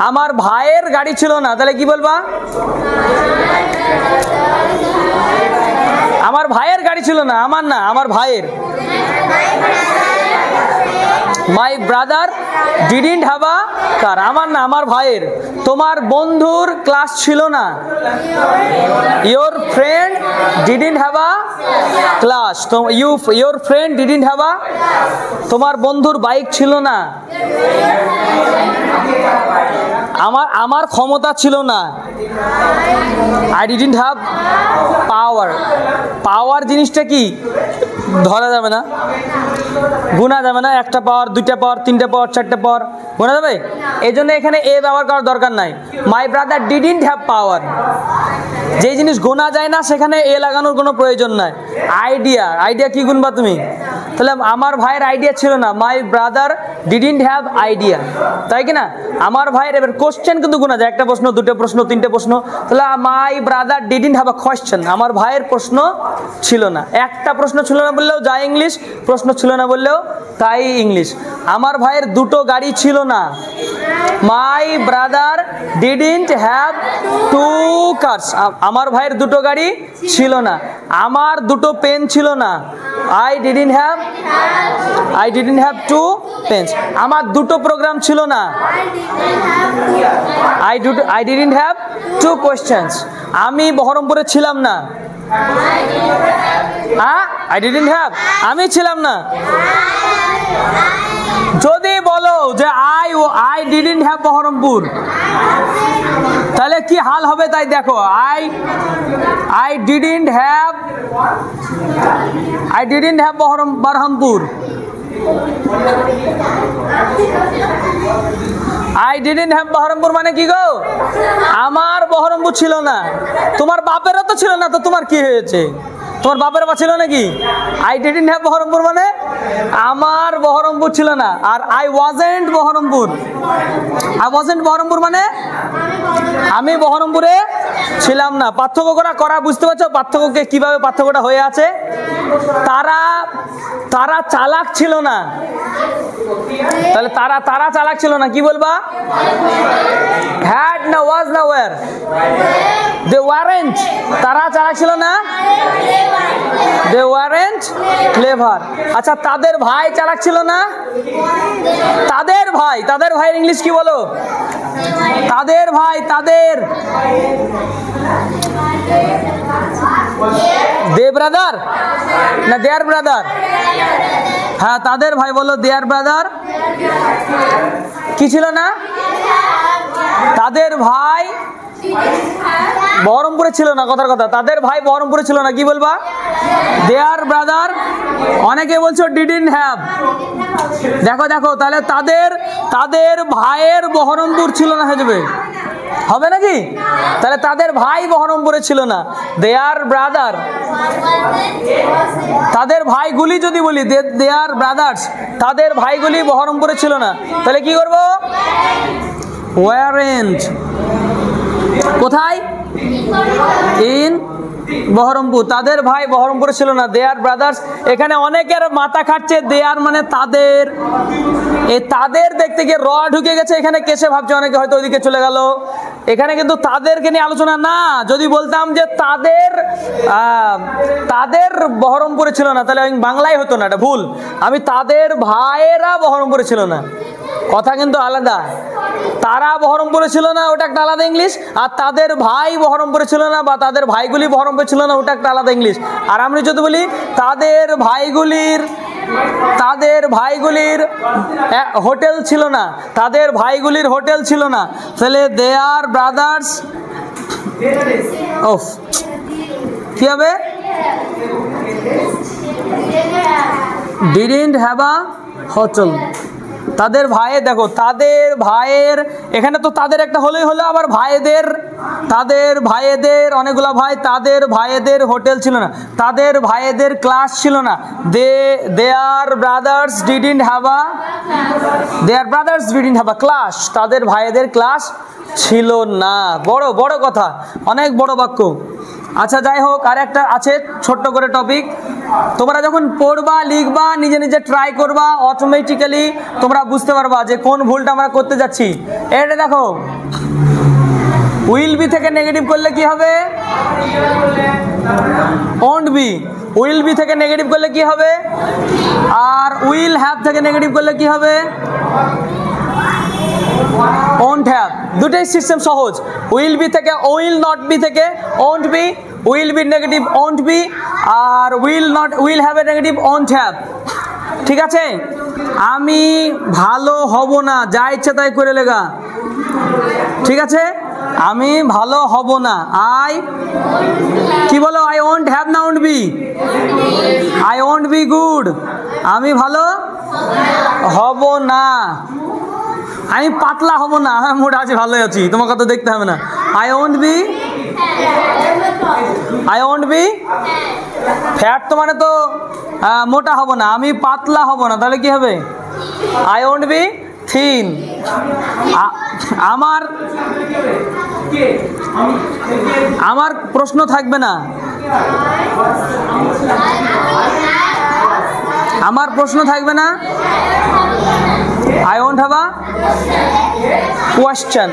আমার ভাইয়ের গাড়ি ছিল না, তাহলে কি বলবা? আমার ভাইয়ের গাড়ি ছিল না, আমার না, আমার ভাইয়ের। My brother didn't have a car, আমার না, আমার ভাইয়ের। তোমার বন্ধুর ক্লাস ছিল না, your friend didn't have a class. Your friend didn't have a, তোমার বন্ধুর বাইক ছিল না। আমার ক্ষমতা ছিল না, I didn't have power. Power জিনিসটা কি? ধরা যাবে না, গুণা যাবে না। একটা পাওয়ার, দুইটা পাওয়ার, তিনটা পাওয়ার, চারটা পাওয়ার গোনা যাবে? এই জন্য এখানে এ ব্যবহার করার দরকার নাই। মাই ব্রাদার ডিডন্ট হ্যাভ পাওয়ার, যে জিনিস গোনা যায় না সেখানে এ লাগানোর কোনো প্রয়োজন নাই। আইডিয়া, আইডিয়া কি গুনবা তুমি? তাহলে আমার ভাইয়ের আইডিয়া ছিল না, my brother didn't have idea, তাই কি না? আমার ভাইয়ের, এবার কোশ্চেন কিন্তু গোনা যায়, একটা প্রশ্ন, দুটো প্রশ্ন, তিনটে প্রশ্ন। তাহলে মাই brother didn't have a question, আমার ভাইয়ের প্রশ্ন ছিল না। একটা প্রশ্ন ছিল না বললেও যা ইংলিশ, প্রশ্ন ছিল না বললেও তাই ইংলিশ। আমার ভাইয়ের দুটো গাড়ি ছিল না, my brother didn't have two cars, আমার ভাইয়ের দুটো গাড়ি ছিল না। আমার দুটো পেন ছিল না, I didn't have two pens. আমার দুটো প্রোগ্রাম ছিল না, I didn't have two questions. আমি বহরমপুরে ছিলাম না, আই ডিডন্ট হ্যাভ, আমি ছিলাম না। যদি বলো যে আই ডিডন্ট হ্যাভ বহরমপুর, তাহলে কি হাল হবে তাই দেখো। I didn't have Baharampur, I didn't have Baharampur মানে কি গো? আমার বহরমপুর ছিল না। তোমার বাপেরও তো ছিল না, তো তোমার কি হয়েছে? তোমার বাপের বা ছিল নাকি? আই ডিডন্ট হ্যাভ বহরমপুর মানে আমার বহরমপুর ছিল না। আর আই ওয়াজেন্ট বহরমপুর মানে আমি বহরমপুরে ছিলাম না। পার্থক্য করা বুঝতে পারছো? পার্থক্যকে কিভাবে পার্থক্যটা হয়ে আছে? তারা চালাক ছিল না, তাহলে তারা চালাক ছিল না, কি বলবা? হ্যাড না ওয়াজ না ওয়ার? দে ওয়ারেন্ট, তারা চালাক ছিল না, দে ওয়ারেন্ট ক্লেভার। আচ্ছা, তাদের ভাই চালাক ছিল না? তাদের ভাইয়ের ইংলিশ কি বলো? তাদের ভাই, দে ব্রাদার না দেয়ার ব্রাদার? হ্যাঁ, তাদের ভাই বলো, দেয়ার ব্রাদার। কি ছিল না? তাদের ভাই বহরমপুরে ছিল না, কথার কথা। তাদের ভাই বহরমপুরে ছিল না, কি বলবা? দেয়ার ব্রাদার। অনেকে বলছো ডিডন্ট হ্যাভ। দেখো, তাহলে তাদের ভাইয়ের বহরমপুর ছিল না, হয়ে যাবে, হবে নাকি? তাহলে তাদের ভাই বহরমপুরে ছিল না, দেয়ার ব্রাদার। তাদের ভাইগুলি যদি বলি, দেয়ার ব্রাদার্স, তাদের ভাইগুলি বহরমপুরে ছিল না, তাহলে কি করবো? ওয়ারেন্ট। কোথায়? ইন বহরমপুর। তাদের ভাই বহরমপুরে ছিল না, দেয়ার ব্রাদার্স। এখানে অনেকের মাথা খাচ্ছে, দেয়ার মানে তাদের। এই তাদের দেখতে গিয়ে র ঢুকে গেছে এখানে, কেসে ভাবছে অনেকে, হয়তো ওইদিকে চলে গেল। এখানে কিন্তু তাদেরকে নিয়ে আলোচনা না। যদি বলতাম যে তাদের বহরমপুরে ছিল না, তাহলে বাংলায় হতো না, এটা ভুল। আমি তাদের ভাইয়েরা বহরমপুরে ছিল না, কথা কিন্তু আলাদা। তারা বহরমপুরে ছিল না, ওটা একটা আলাদা ইংলিশ। আর তাদের ভাই বহরমপুরে ছিল না, বা তাদের ভাইগুলি বহরমপুরে ছিল না, ওটা একটা আলাদা ইংলিশ। আর আমি যদি বলি তাদের ভাইগুলির হোটেল ছিল না, তাদের ভাইগুলির হোটেল ছিল না, তাহলে দেয়ার ব্রাদার্স কি হবে? Didn't have a hotel. তাদের ভাইয়ের, দেখো, তাদের ভাইয়ের, এখানে তো তাদের একটা হলেই হলো, আবার তাদের ভাইয়েদের অনেকগুলো ভাই, তাদের ভাইয়েদের হোটেল ছিল না, তাদের ভাইয়েদের ক্লাস ছিল না। Their brothers didn't have a class, তাদের ভাইয়েদের ক্লাস ছিল না। বড় কথা, অনেক বড় বাক্য। আচ্ছা, যাই হোক, আর একটা আছে ছোট্ট করে টপিক, তোমরা যখন পড়বা লিখবা নিজে নিজে ট্রাই করবা, অটোমেটিক্যালি তোমরা বুঝতে পারবা যে কোন ভুলটা আমরা করতে যাচ্ছি। এটা দেখো, উইল বি থেকে নেগেটিভ করলে কি হবে? Won't be. উইল বি থেকে নেগেটিভ করলে কি হবে? আর উইল হ্যাভ থেকে নেগেটিভ করলে কি হবে? Won't have. দুটোই সিস্টেম সহজ। উইল বি থেকে উইল নট বি থেকে won't be, will be negative won't be, আর উইল হ্যাভ এ নেগেটিভ ওন্ট হ্যাভ। ঠিক আছে? আমি ভালো হব না, যা ইচ্ছা তাই করে লেগা। ঠিক আছে? আমি ভালো হব না, আই কি বলো? আই ওন্ট হ্যাভ না won't be? I won't be good. আমি ভালো হব না, আমি পাতলা হব না, হ্যাঁ মোটা আছি, ভালোই আছি, তোমার কথা দেখতে হবে না। আই ওন্ট বি ফ্যাট, তো মানে তো মোটা হব না, আমি পাতলা হব না, তাহলে কি হবে? I won't be thin. আমার প্রশ্ন থাকবে না, আমার প্রশ্ন থাকবে না। I won't have a question.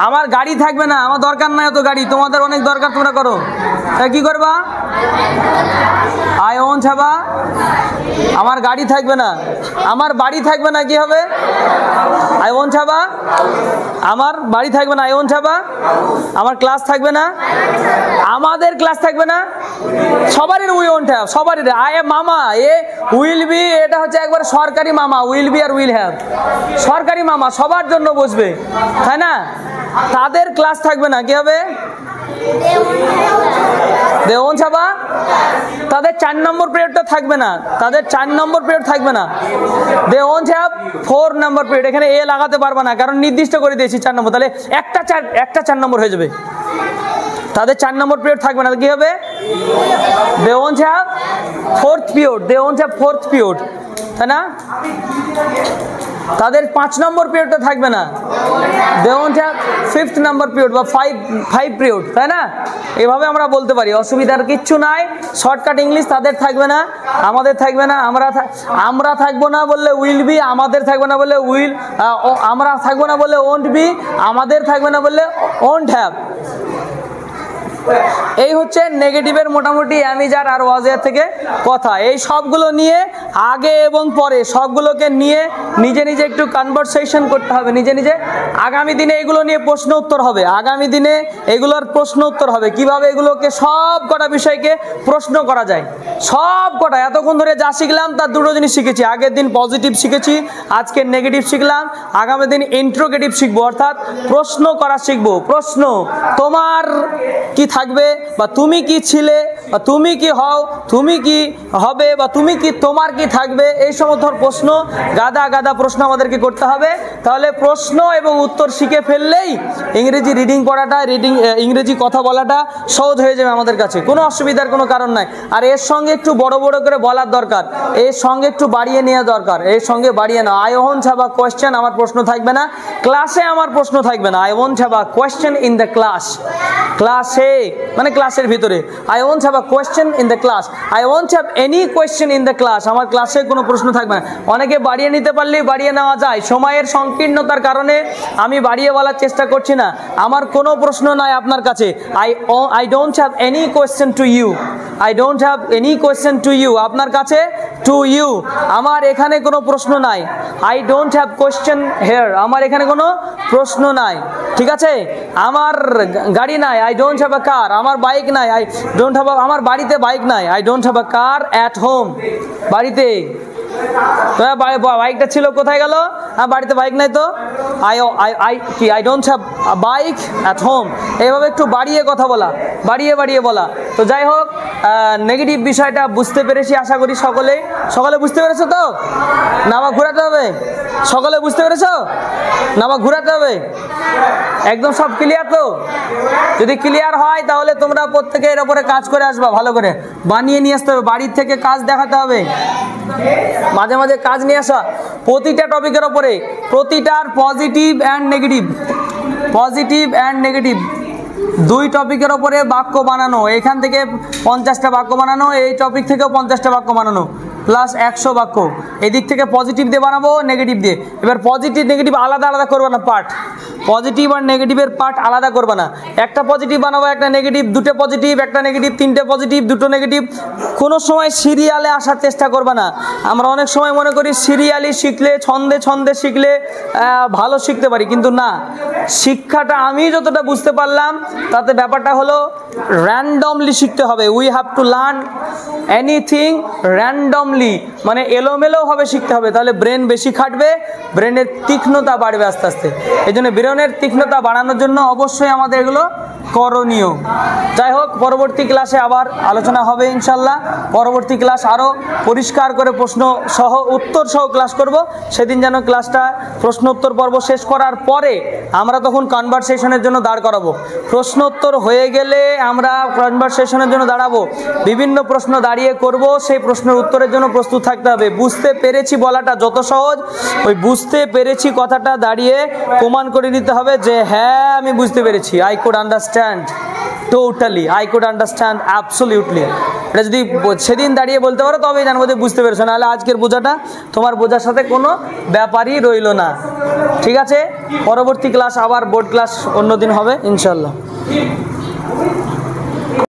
আমার গাড়ি থাকবে না, আমার দরকার নাই এত গাড়ি, তোমাদের অনেক দরকার, তোমরা করো। তাই কি করবা? আই ওন্ট হ্যাভ আ, আমার গাড়ি থাকবে না। আমার বাড়ি থাকবে না, কি হবে? আই ওন্ট হ্যাভ আ, আমার বাড়ি থাকবে না, আই ওন্ট হ্যাভ আ। আমার ক্লাস থাকবে না, আমাদের ক্লাস থাকবে না, সবারই উই ওন্ট হ্যাভ, সবারই। আই এ মামা, এ উইল বি, এটা হচ্ছে একবার সরকারি মামা, উইল বি আর উইল হ্যাভ সরকারি মামা, সবার জন্য বসবে, তাই না? তাদের ক্লাস থাকবে না, কি হবে? They won't have a. তাদের 4 নম্বর পিরিয়ডটা থাকবে না, তাদের 4 নম্বর পিরিয়ড থাকবে না। দে ওন্ট হ্যাভ 4 নম্বর পিরিয়ড। এখানে এ লাগাতে পারবে না, কারণ নির্দিষ্ট করে দিয়েছি 4 নম্বর, তাহলে একটা 4 নম্বর হয়ে যাবে। তাদের 4 নম্বর পিরিয়ড থাকবে না, কি হবে? They won't have 4th period, they won't have 4th period, তাই না? তাদের 5 নম্বর পিরিয়ডটা থাকবে না, they won't have 5th number period বা 5 পিরিয়ড, তাই না? এভাবে আমরা বলতে পারি, অসুবিধার কিচ্ছু নাই। শর্টকাট ইংলিশ, তাদের থাকবে না, আমাদের থাকবে না, আমরা থাকবো না বললে উইল বি, আমাদের থাকবে না বললে উইল, আমরা থাকবো না বললে ওন্ট বি, আমাদের থাকবে না বললে ওন্ট হ্যাভ। এই হচ্ছে নেগেটিভের মোটামুটি অ্যামিজার আর ওয়াজের থেকে কথা। এই সবগুলো নিয়ে আগে এবং পরে সবগুলোকে নিয়ে নিজে নিজে একটু কনভারসেশন করতে হবে, নিজে নিজে। আগামী দিনে এগুলো নিয়ে প্রশ্ন উত্তর হবে, আগামী দিনে এগুলোর প্রশ্ন উত্তর হবে, কিভাবে এগুলোকে সব কটা বিষয়কে প্রশ্ন করা যায়। সব কটা এতক্ষণ ধরে যা শিখলাম তার দুটো জিনিস শিখেছি। আগের দিন পজিটিভ শিখেছি, আজকে নেগেটিভ শিখলাম, আগামী দিন ইন্ট্রোগেটিভ শিখবো, অর্থাৎ প্রশ্ন করা শিখবো। প্রশ্ন, তোমার কি থাকবে, বা তুমি কি ছিলে, বা তুমি কি হও, তুমি কি হবে, বা তুমি কি, তোমার কি থাকবে, এই সমস্ত প্রশ্ন, গাদা গাদা প্রশ্ন আমাদেরকে করতে হবে। তাহলে প্রশ্ন এবং উত্তর শিখে ফেললেই ইংরেজি রিডিং পড়াটা, ইংরেজি কথা বলাটা সহজ হয়ে যাবে আমাদের কাছে, কোনো অসুবিধার কোনো কারণ নাই। আর এর সঙ্গে একটু বড় বড় করে বলার দরকার, এর সঙ্গে একটু বাড়িয়ে নেওয়া দরকার, এর সঙ্গে বাড়িয়ে না। I won't have a question, আমার প্রশ্ন থাকবে না ক্লাসে, আমার প্রশ্ন থাকবে না। I won't have a question in the class, ক্লাসে মানে ক্লাসের ভিতরে। I won't have a question in the class, I won't have any question in the class, আমার ক্লাসে কোনো প্রশ্ন থাকবে না। অনেকে বাড়িয়ে নিতে পারলেই বাড়িয়ে নেওয়া যায়, সময়ের সংকীর্ণতার কারণে আমি বাড়িয়ে বলার চেষ্টা করছি না। আমার কোনো প্রশ্ন নাই আপনার কাছে। I don't have any question to you, I don't have any question to you, আপনার কাছে, টু ইউ, আমার এখানে কোনো প্রশ্ন নাই। I don't have question here, আমার এখানে কোনো প্রশ্ন নাই। ঠিক আছে? আমার গাড়ি নাই, I don't have a car, আমার বাইক নাই, আই ডোন্ট হ্যাভ, আমার বাড়িতে বাইক নাই, I don't have a car at home, বাড়িতে বাইকটা ছিল, কোথায় গেল? হ্যাঁ, বাড়িতে বাইক নাই তো। I don't have a bike at home. এইভাবে একটু বাড়িয়ে কথা বলা, বাড়িয়ে বাড়িয়ে বলা। তো যাই হোক, নেগেটিভ বিষয়টা বুঝতে পেরেছি আশা করি সকলে বুঝতে পেরেছো তো? না বা ঘোরাতে হবে? সকলে বুঝতে পেরেছো না বা ঘোরাতে হবে? একদম সব ক্লিয়ার তো? যদি ক্লিয়ার হয় তাহলে তোমরা প্রত্যেকে এর উপরে কাজ করে আসবা, ভালো করে বানিয়ে নিয়ে আসতে হবে, বাড়ির থেকে কাজ দেখাতে হবে, মাঝে মাঝে কাজ নিয়ে আসা প্রতিটা টপিকের ওপরে, প্রতিটার positive and negative, positive and negative দুই টপিকের ওপরে বাক্য বানানো, এখান থেকে 50টা বাক্য বানানো, এই টপিক থেকেও 50টা বাক্য বানানো, প্লাস 100 বাক্য। এদিক থেকে পজিটিভ দিয়ে বানাবো, নেগেটিভ দিয়ে। এবার পজিটিভ নেগেটিভ আলাদা আলাদা করবে না, পার্ট পজিটিভ আর নেগেটিভের পার্ট আলাদা করবে না। একটা পজিটিভ বানাবো, একটা নেগেটিভ, দুটো পজিটিভ, একটা নেগেটিভ, তিনটে পজিটিভ, দুটো নেগেটিভ। কোনো সময় সিরিয়ালে আসার চেষ্টা করবে না। আমরা অনেক সময় মনে করি সিরিয়ালি শিখলে, ছন্দে ছন্দে শিখলে ভালো শিখতে পারি, কিন্তু না। শিক্ষাটা আমি যতটা বুঝতে পারলাম তাতে ব্যাপারটা হলো র্যান্ডমলি শিখতে হবে। We have to learn anything randomly, মানে এলোমেলোভাবে শিখতে হবে, তাহলে ব্রেন বেশি খাটবে, ব্রেনের তীক্ষ্ণতা বাড়বে আস্তে আস্তে। এই জন্য ব্রেনের তীক্ষ্ণতা বাড়ানোর জন্য অবশ্যই আমাদের এগুলো করণীয়। যাই হোক, পরবর্তী ক্লাসে আবার আলোচনা হবে ইনশাল্লাহ। পরবর্তী ক্লাস আরও পরিষ্কার করে প্রশ্ন সহ উত্তর সহ ক্লাস করব। সেদিন যেন ক্লাসটা প্রশ্ন উত্তর পর্ব শেষ করার পরে আমরা তখন কনভারসেশনের জন্য দাঁড় করাবো। প্রশ্ন উত্তর হয়ে গেলে আমরা কনভারসেশনের জন্য দাঁড়াবো, বিভিন্ন প্রশ্ন দাঁড়িয়ে করব, সেই প্রশ্নের উত্তরের জন্য প্রস্তুত থাকতে হবে। বুঝতে পেরেছি বলাটা যত সহজ, ওই বুঝতে পেরেছি কথাটা দাঁড়িয়ে প্রমাণ করে দিতে হবে যে হ্যাঁ আমি বুঝতে পেরেছি, I could understand totally, I could understand absolutely. এটা যদি সেদিন দাঁড়িয়ে বলতে পারো তবেই জানবো যে বুঝতে পেরেছো, নাহলে আজকের বোঝাটা তোমার বোঝার সাথে কোনো ব্যাপারই রইল না। ঠিক আছে, পরবর্তী ক্লাস আবার বোর্ড ক্লাস অন্যদিন হবে ইনশাল্লাহ।